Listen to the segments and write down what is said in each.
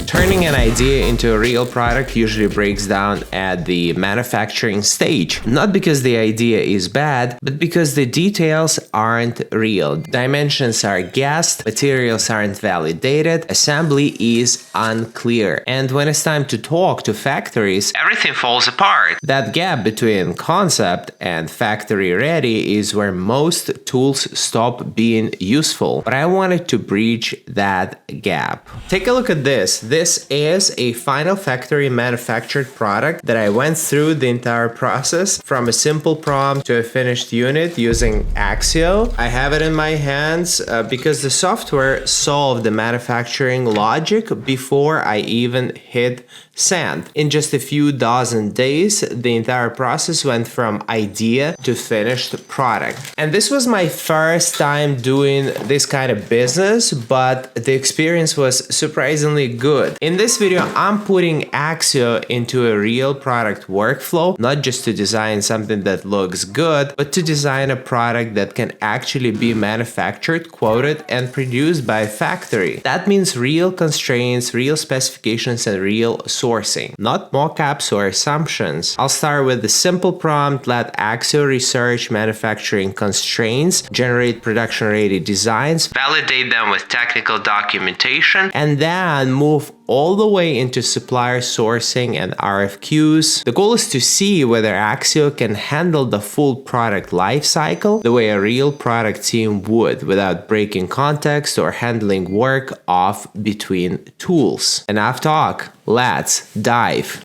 Turning an idea into a real product usually breaks down at the manufacturing stage. Not because the idea is bad, but because the details aren't real. Dimensions are guessed, materials aren't validated, assembly is unclear. And when it's time to talk to factories, everything falls apart. That gap between concept and factory ready is where most tools stop being useful. But I wanted to bridge that gap. Take a look at this. This is a final factory manufactured product that I went through the entire process from a simple prompt to a finished unit using Accio. I have it in my hands because the software solved the manufacturing logic before I even hit send. In just a few dozen days, the entire process went from idea to finished product. And this was my first time doing this kind of business, but the experience was surprisingly good. In this video, I'm putting Accio into a real product workflow, not just to design something that looks good, but to design a product that can actually be manufactured, quoted, and produced by a factory. That means real constraints, real specifications, and real sourcing, not mockups or assumptions. I'll start with the simple prompt, let Accio research manufacturing constraints, generate production-ready designs, validate them with technical documentation, and then move all the way into supplier sourcing and RFQs. The goal is to see whether Accio can handle the full product lifecycle the way a real product team would, without breaking context or handling work off between tools. Enough talk, let's dive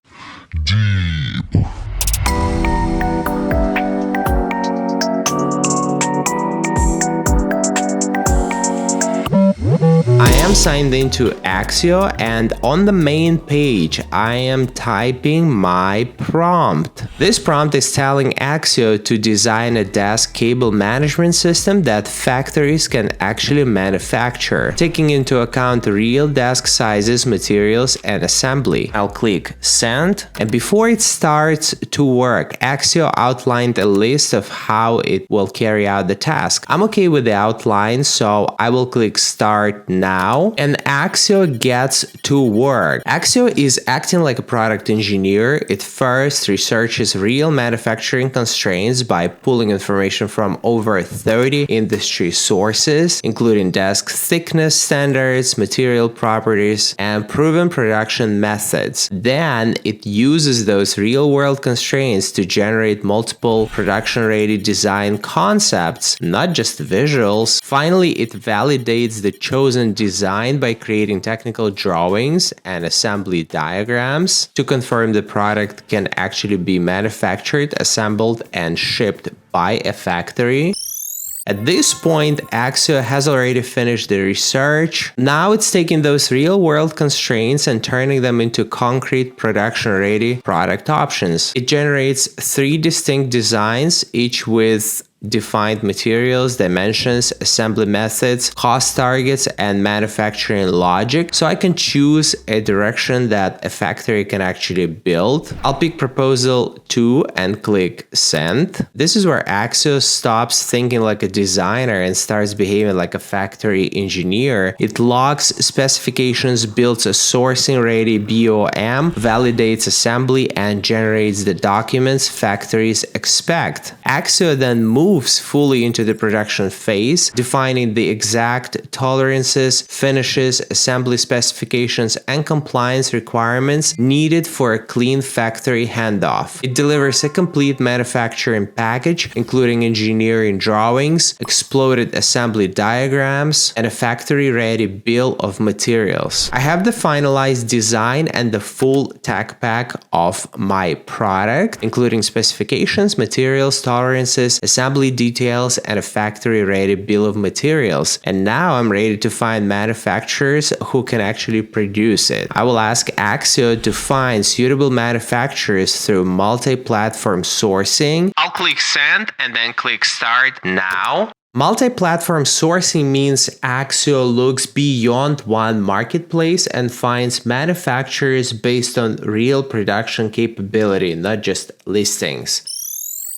deep. I am signed into Accio, and on the main page I am typing my prompt. This prompt is telling Accio to design a desk cable management system that factories can actually manufacture, taking into account real desk sizes, materials, and assembly. I'll click send, and before it starts to work, Accio outlined a list of how it will carry out the task. I'm okay with the outline, so I will click start now, and Accio gets to work. Accio is acting like a product engineer. It first researches real manufacturing constraints by pulling information from over 30 industry sources, including desk thickness standards, material properties, and proven production methods. Then it uses those real-world constraints to generate multiple production-ready design concepts, not just visuals. Finally, it validates the chosen design by creating technical drawings and assembly diagrams to confirm the product can actually be manufactured, assembled, and shipped by a factory. At this point, Accio has already finished the research. Now it's taking those real-world constraints and turning them into concrete production-ready product options. It generates 3 distinct designs, each with defined materials, dimensions, assembly methods, cost targets, and manufacturing logic, so I can choose a direction that a factory can actually build. I'll pick proposal 2 and click send. This is where Accio stops thinking like a designer and starts behaving like a factory engineer. It logs specifications, builds a sourcing-ready BOM, validates assembly, and generates the documents factories expect. Accio then moves fully into the production phase, defining the exact tolerances, finishes, assembly specifications, and compliance requirements needed for a clean factory handoff. It delivers a complete manufacturing package, including engineering drawings, exploded assembly diagrams, and a factory-ready bill of materials. I have the finalized design and the full tech pack of my product, including specifications, materials, tolerances, assembly details, and a factory-ready bill of materials. And now I'm ready to find manufacturers who can actually produce it. I will ask Accio to find suitable manufacturers through multi-platform sourcing. I'll click send and then click start now. Multi-platform sourcing means Accio looks beyond one marketplace and finds manufacturers based on real production capability, not just listings.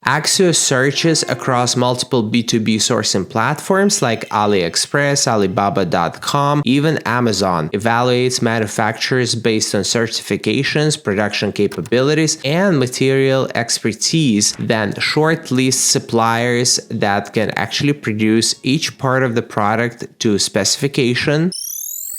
Accio searches across multiple B2B sourcing platforms like AliExpress, Alibaba.com, even Amazon, evaluates manufacturers based on certifications, production capabilities, and material expertise, then shortlists suppliers that can actually produce each part of the product to specification.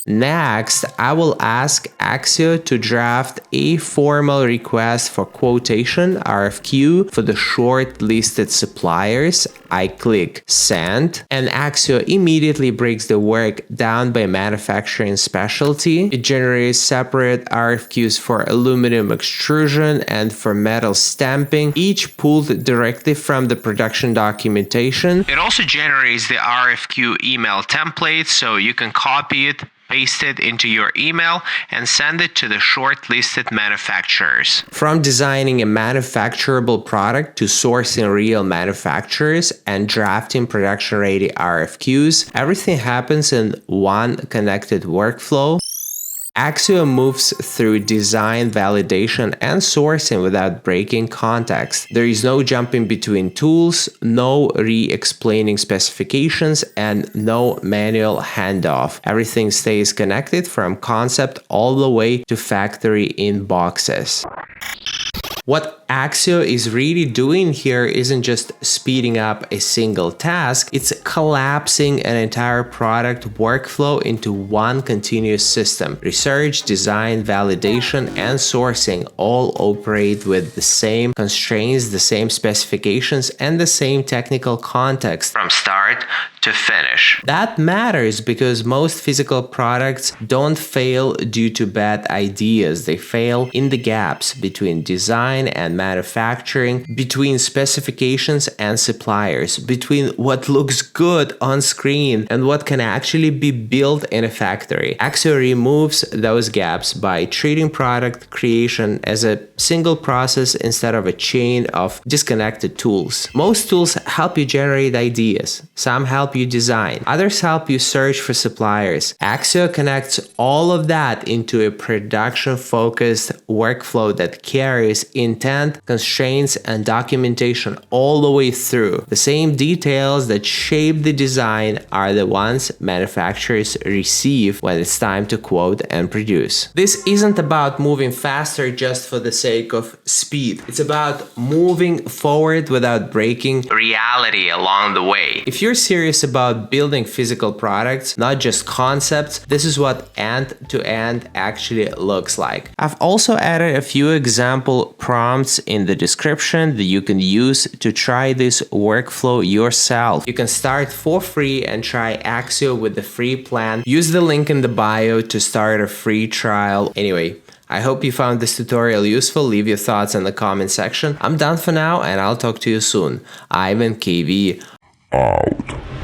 Next, I will ask Accio to draft a formal request for quotation (RFQ) for the shortlisted suppliers. I click send, and Accio immediately breaks the work down by manufacturing specialty. It generates separate RFQs for aluminum extrusion and for metal stamping, each pulled directly from the production documentation. It also generates the RFQ email template, so you can copy it, paste it into your email, and send it to the shortlisted manufacturers. From designing a manufacturable product to sourcing real manufacturers and drafting production-ready RFQs, everything happens in one connected workflow. Accio moves through design, validation, and sourcing without breaking context. There is no jumping between tools, no re-explaining specifications, and no manual handoff. Everything stays connected from concept all the way to factory in boxes. What Accio is really doing here isn't just speeding up a single task, it's collapsing an entire product workflow into one continuous system. Research, design, validation, and sourcing all operate with the same constraints, the same specifications, and the same technical context from start to finish. That matters because most physical products don't fail due to bad ideas. They fail in the gaps between design and manufacturing, between specifications and suppliers, between what looks good on screen and what can actually be built in a factory. Accio removes those gaps by treating product creation as a single process instead of a chain of disconnected tools. Most tools help you generate ideas. Some help you design. Others help you search for suppliers. Accio connects all of that into a production-focused workflow that carries intent, constraints, and documentation all the way through. The same details that shape the design are the ones manufacturers receive when it's time to quote and produce. This isn't about moving faster just for the sake of speed. It's about moving forward without breaking reality along the way. If you're serious about building physical products, not just concepts, this is what end-to-end actually looks like. I've also added a few example prompts in the description that you can use to try this workflow yourself. You can start for free and try Accio with the free plan. Use the link in the bio to start a free trial. Anyway, I hope you found this tutorial useful. Leave your thoughts in the comment section. I'm done for now and I'll talk to you soon. Ivan KV out.